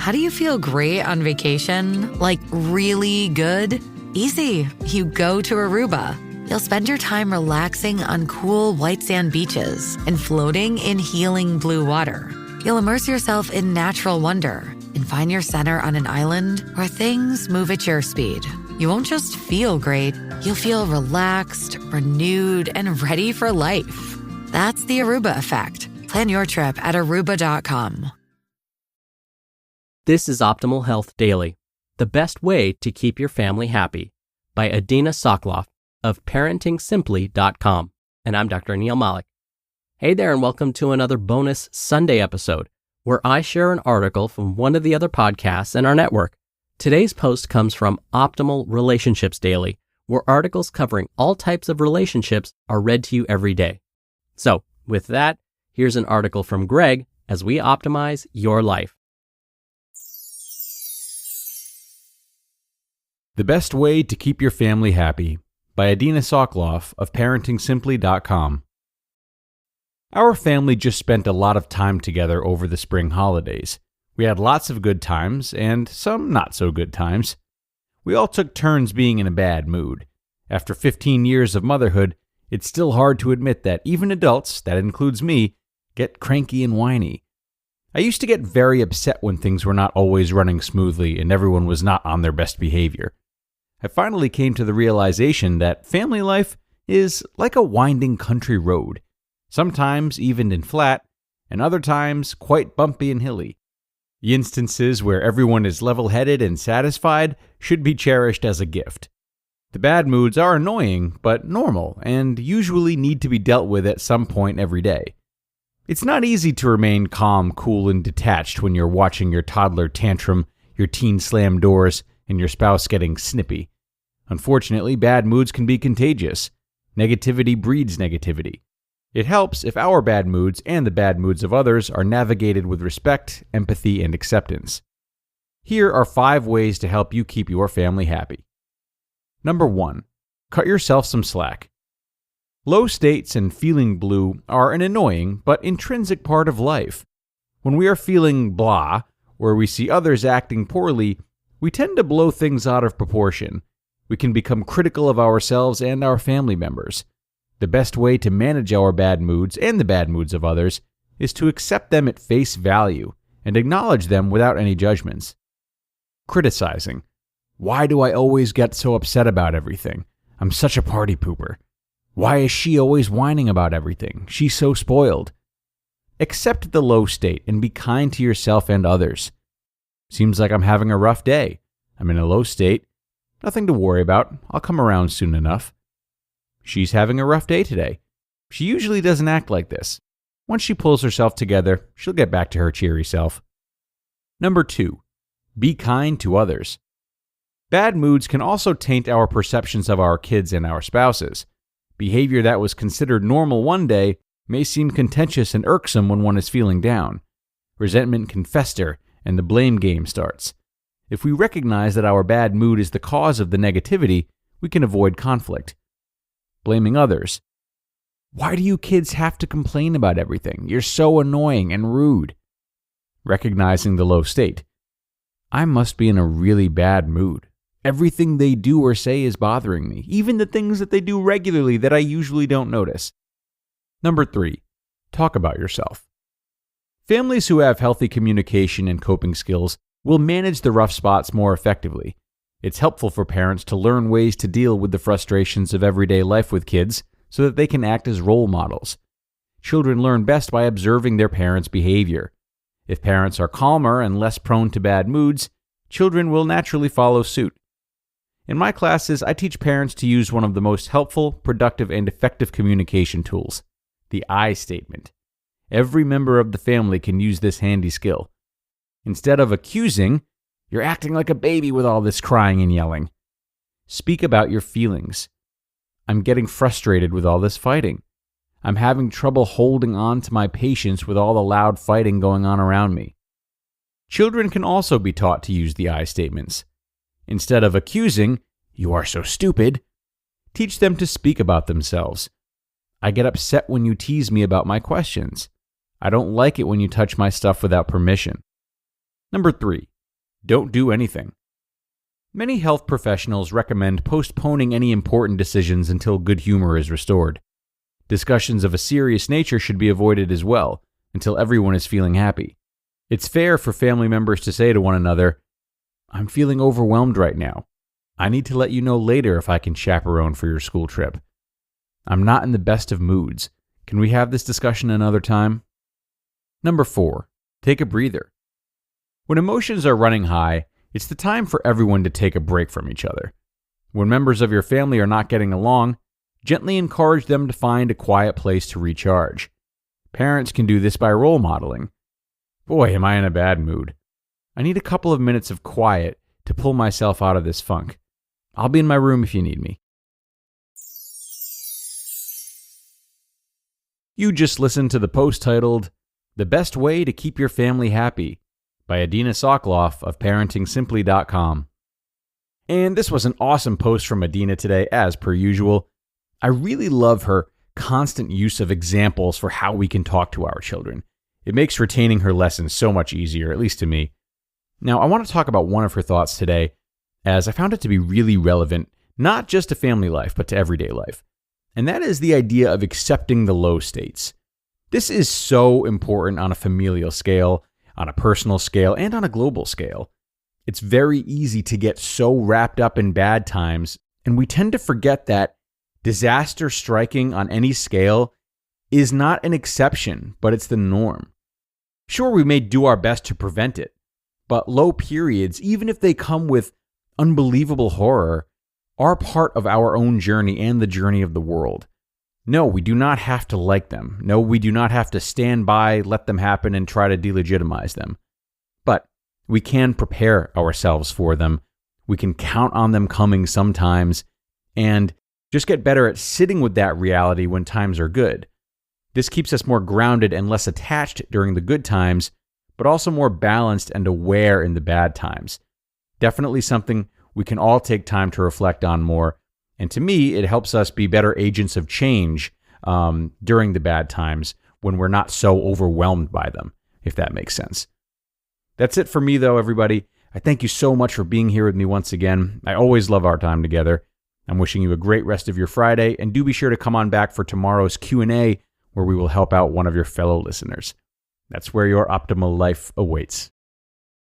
How do you feel great on vacation? Like really good? Easy. You go to Aruba. You'll spend your time relaxing on cool white sand beaches and floating in healing blue water. You'll immerse yourself in natural wonder and find your center on an island where things move at your speed. You won't just feel great, you'll feel relaxed, renewed, and ready for life. That's the Aruba effect. Plan your trip at aruba.com. This is Optimal Health Daily, the best way to keep your family happy, by Adina Soclof of parentingsimply.com. And I'm Dr. Neil Malik. Hey there, and welcome to another bonus Sunday episode, where I share an article from one of the other podcasts in our network. Today's post comes from Optimal Relationships Daily, where articles covering all types of relationships are read to you every day. So, with that, here's an article from Greg as we optimize your life. The Best Way to Keep Your Family Happy, by Adina Soclof of parentingsimply.com. Our family just spent a lot of time together over the spring holidays. We had lots of good times and some not so good times. We all took turns being in a bad mood. After 15 years of motherhood, it's still hard to admit that even adults, that includes me, get cranky and whiny. I used to get very upset when things were not always running smoothly and everyone was not on their best behavior. I finally came to the realization that family life is like a winding country road, sometimes even and flat, and other times quite bumpy and hilly. The instances where everyone is level-headed and satisfied should be cherished as a gift. The bad moods are annoying, but normal, and usually need to be dealt with at some point every day. It's not easy to remain calm, cool, and detached when you're watching your toddler tantrum, your teen slam doors, and your spouse getting snippy. Unfortunately, bad moods can be contagious. Negativity breeds negativity. It helps if our bad moods and the bad moods of others are navigated with respect, empathy, and acceptance. Here are 5 ways to help you keep your family happy. Number 1. Cut yourself some slack. Low states and feeling blue are an annoying but intrinsic part of life. When we are feeling blah, or we see others acting poorly, we tend to blow things out of proportion. We can become critical of ourselves and our family members. The best way to manage our bad moods and the bad moods of others is to accept them at face value and acknowledge them without any judgments. Criticizing. Why do I always get so upset about everything? I'm such a party pooper. Why is she always whining about everything? She's so spoiled. Accept the low state and be kind to yourself and others. Seems like I'm having a rough day. I'm in a low state. Nothing to worry about. I'll come around soon enough. She's having a rough day today. She usually doesn't act like this. Once she pulls herself together, she'll get back to her cheery self. Number 2. Be kind to others. Bad moods can also taint our perceptions of our kids and our spouses. Behavior that was considered normal one day may seem contentious and irksome when one is feeling down. Resentment can fester, and the blame game starts. If we recognize that our bad mood is the cause of the negativity, we can avoid conflict. Blaming others. Why do you kids have to complain about everything? You're so annoying and rude. Recognizing the low state. I must be in a really bad mood. Everything they do or say is bothering me, even the things that they do regularly that I usually don't notice. Number 3. Talk about yourself. Families who have healthy communication and coping skills will manage the rough spots more effectively. It's helpful for parents to learn ways to deal with the frustrations of everyday life with kids so that they can act as role models. Children learn best by observing their parents' behavior. If parents are calmer and less prone to bad moods, children will naturally follow suit. In my classes, I teach parents to use one of the most helpful, productive, and effective communication tools, the I statement. Every member of the family can use this handy skill. Instead of accusing, you're acting like a baby with all this crying and yelling. Speak about your feelings. I'm getting frustrated with all this fighting. I'm having trouble holding on to my patience with all the loud fighting going on around me. Children can also be taught to use the I statements. Instead of accusing, you are so stupid, teach them to speak about themselves. I get upset when you tease me about my questions. I don't like it when you touch my stuff without permission. Number 3, don't do anything. Many health professionals recommend postponing any important decisions until good humor is restored. Discussions of a serious nature should be avoided as well, until everyone is feeling happy. It's fair for family members to say to one another, "I'm feeling overwhelmed right now. I need to let you know later if I can chaperone for your school trip. I'm not in the best of moods. Can we have this discussion another time?" Number 4, take a breather. When emotions are running high, it's the time for everyone to take a break from each other. When members of your family are not getting along, gently encourage them to find a quiet place to recharge. Parents can do this by role modeling. "Boy, am I in a bad mood. I need a couple of minutes of quiet to pull myself out of this funk. I'll be in my room if you need me." You just listened to the post titled, "The Best Way to Keep Your Family Happy" by Adina Soclof of parentingsimply.com. And this was an awesome post from Adina today, as per usual. I really love her constant use of examples for how we can talk to our children. It makes retaining her lessons so much easier, at least to me. Now, I want to talk about one of her thoughts today, as I found it to be really relevant, not just to family life, but to everyday life. And that is the idea of accepting the low states. This is so important on a familial scale, on a personal scale, and on a global scale. It's very easy to get so wrapped up in bad times, and we tend to forget that disaster striking on any scale is not an exception, but it's the norm. Sure, we may do our best to prevent it, but low periods, even if they come with unbelievable horror, are part of our own journey and the journey of the world. No, we do not have to like them. No, we do not have to stand by, let them happen, and try to delegitimize them. But we can prepare ourselves for them. We can count on them coming sometimes, and just get better at sitting with that reality when times are good. This keeps us more grounded and less attached during the good times, but also more balanced and aware in the bad times. Definitely something we can all take time to reflect on more. And to me, it helps us be better agents of change during the bad times when we're not so overwhelmed by them, if that makes sense. That's it for me, though, everybody. I thank you so much for being here with me once again. I always love our time together. I'm wishing you a great rest of your Friday, and do be sure to come on back for tomorrow's Q&A, where we will help out one of your fellow listeners. That's where your optimal life awaits.